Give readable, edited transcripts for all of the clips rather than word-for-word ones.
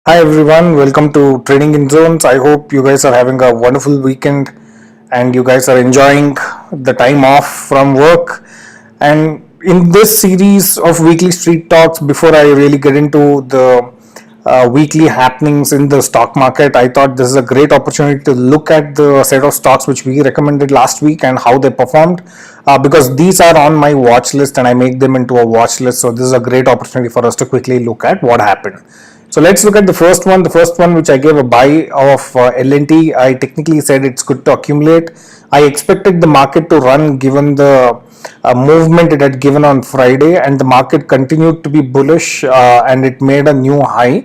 Hi everyone, welcome to Trading in Zones. I hope you guys are having a wonderful weekend and you guys are enjoying the time off from work. And in this series of weekly street talks, before I really get into the weekly happenings in the stock market, I thought this is a great opportunity to look at the set of stocks which we recommended last week and how they performed, because these are on my watch list and I make them into a watch list. So this is a great opportunity for us to quickly look at what happened. So let's look at the first one. The first one, which I gave a buy of L&T, I technically said it's good to accumulate. I expected the market to run given the movement it had given on Friday, and the market continued to be bullish and it made a new high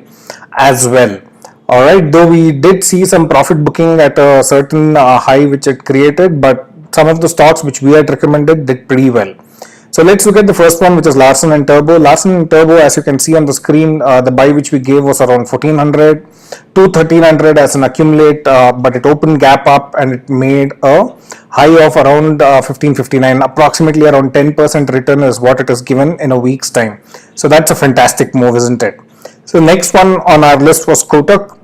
as well. All right, though we did see some profit booking at a certain high which it created, but some of the stocks which we had recommended did pretty well. So let's look at the first one, which is Larsen and Turbo. Larsen and Turbo, as you can see on the screen, the buy which we gave was around 1400 to 1300 as an accumulate, but it opened gap up and it made a high of around 1559. Approximately around 10% return is what it is given in a week's time. So that's a fantastic move, isn't it? So next one on our list was Kotak.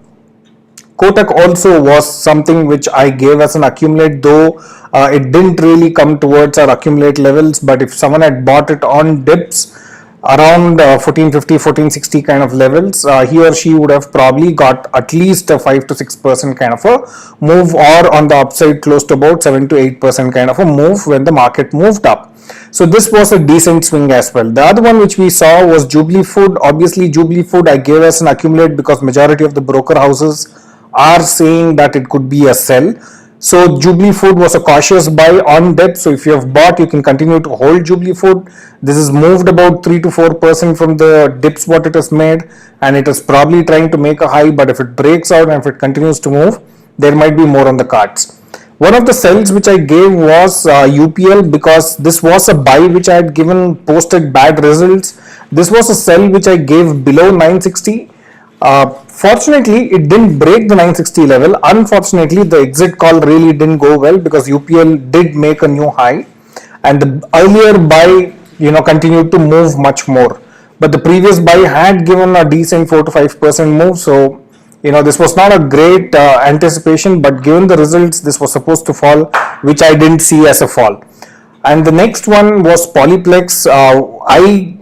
Kotak also was something which I gave as an accumulate, though it didn't really come towards our accumulate levels. But if someone had bought it on dips around 1450, 1460 kind of levels, he or she would have probably got at least a 5 to 6% kind of a move, or on the upside close to about 7 to 8% kind of a move when the market moved up. So this was a decent swing as well. The other one which we saw was Jubilee Food. Obviously Jubilee Food I gave as an accumulate because majority of the broker houses are saying that it could be a sell. So Jubilee Food was a cautious buy on dip. So if you have bought, you can continue to hold Jubilee Food. This is moved about 3 to 4% from the dips what it has made, and it is probably trying to make a high, but if it breaks out and if it continues to move, there might be more on the cards. One of the sells which I gave was UPL, because this was a buy which I had given, posted bad results. This was a sell which I gave below 960. Fortunately, it didn't break the 960 level. Unfortunately, the exit call really didn't go well because UPL did make a new high, and the earlier buy, continued to move much more. But the previous buy had given a decent 4 to 5% move. So, this was not a great anticipation, but given the results, this was supposed to fall, which I didn't see as a fall. And the next one was Polyplex. I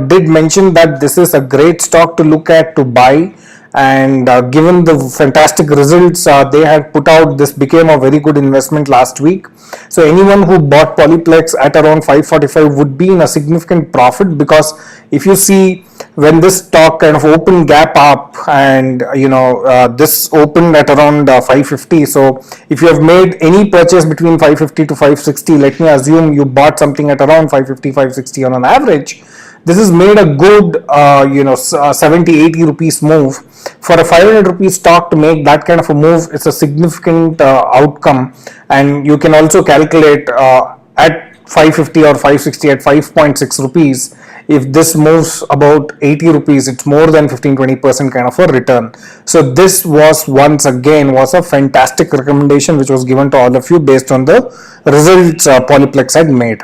did mention that this is a great stock to look at, to buy, and given the fantastic results they had put out, this became a very good investment last week. So anyone who bought Polyplex at around 545 would be in a significant profit, because if you see, when this stock kind of opened gap up and this opened at around 550, so if you have made any purchase between 550 to 560, let me assume you bought something at around 550 560 on an average, this has made a good 70-80 rupees move. For a 500 rupees stock to make that kind of a move, it's a significant outcome. And you can also calculate at 550 or 560 at 5.6 rupees, if this moves about 80 rupees, it's more than 15-20% kind of a return. So this was once again was a fantastic recommendation which was given to all of you based on the results Polyplex had made.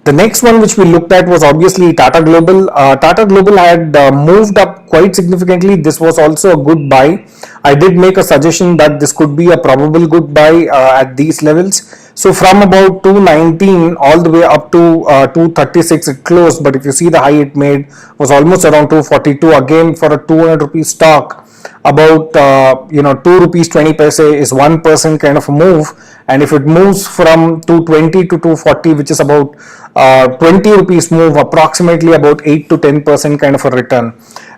The next one which we looked at was obviously Tata Global. Tata Global had moved up quite significantly. This was also a good buy. I did make a suggestion that this could be a probable good buy at these levels. So from about 219 all the way up to 236 it closed, but if you see the high it made was almost around 242. Again, for a 200 rupees stock, about 2 rupees 20 paise is 1% kind of a move, and if it moves from 220 to 240, which is about 20 rupees move, approximately about 8 to 10% kind of a return,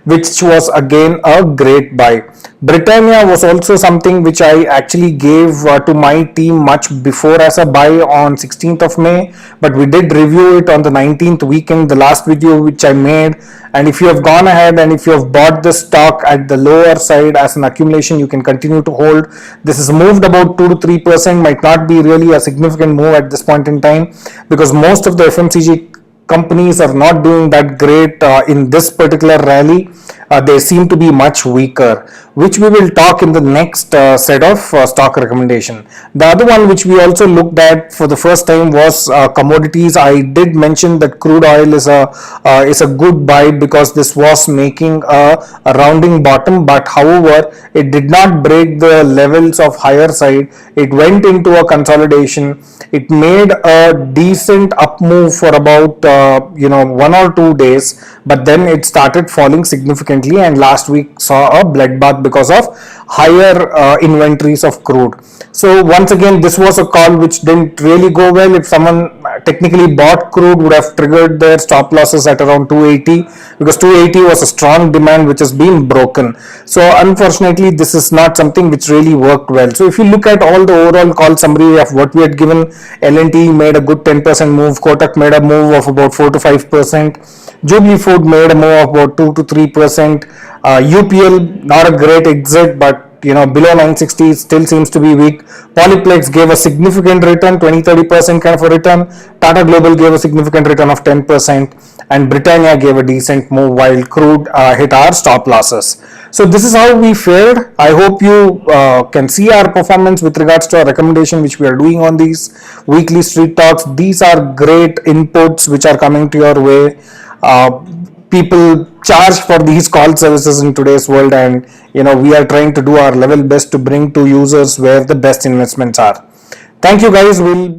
which was again a great buy. Britannia was also something which I actually gave to my team much before as a buy on 16th of May, but we did review it on the 19th weekend, the last video which I made. And if you have gone ahead and if you have bought the stock at the lower side as an accumulation, you can continue to hold. This has moved about 2 to 3%, might not be really a significant move at this point in time, because most of the FMCG companies are not doing that great in this particular rally. they seem to be much weaker, which we will talk in the next set of stock recommendation. The other one which we also looked at for the first time was commodities. I did mention that crude oil is a good buy because this was making a rounding bottom, but however it did not break the levels of higher side. It went into a consolidation. It made a decent up move for about 1 or 2 days, but then it started falling significantly, and last week saw a bloodbath because of higher inventories of crude. So once again, this was a call which didn't really go well. If someone technically bought crude, would have triggered their stop losses at around 280, because 280 was a strong demand which has been broken. So unfortunately, this is not something which really worked well. So if you look at all the overall call summary of what we had given, L&T made a good 10% move, Kotak made a move of about 4 to 5%, Jubilee Food made a move of about 2 to 3%, UPL not a great exit, but below 960 still seems to be weak. Polyplex gave a significant return, 20-30% kind of a return. Tata Global gave a significant return of 10%, and Britannia gave a decent move while crude hit our stop losses. So this is how we fared. I hope you can see our performance with regards to our recommendation which we are doing on these weekly street talks. These are great inputs which are coming to your way. People charge for these call services in today's world, and we are trying to do our level best to bring to users where the best investments are. Thank you guys. We'll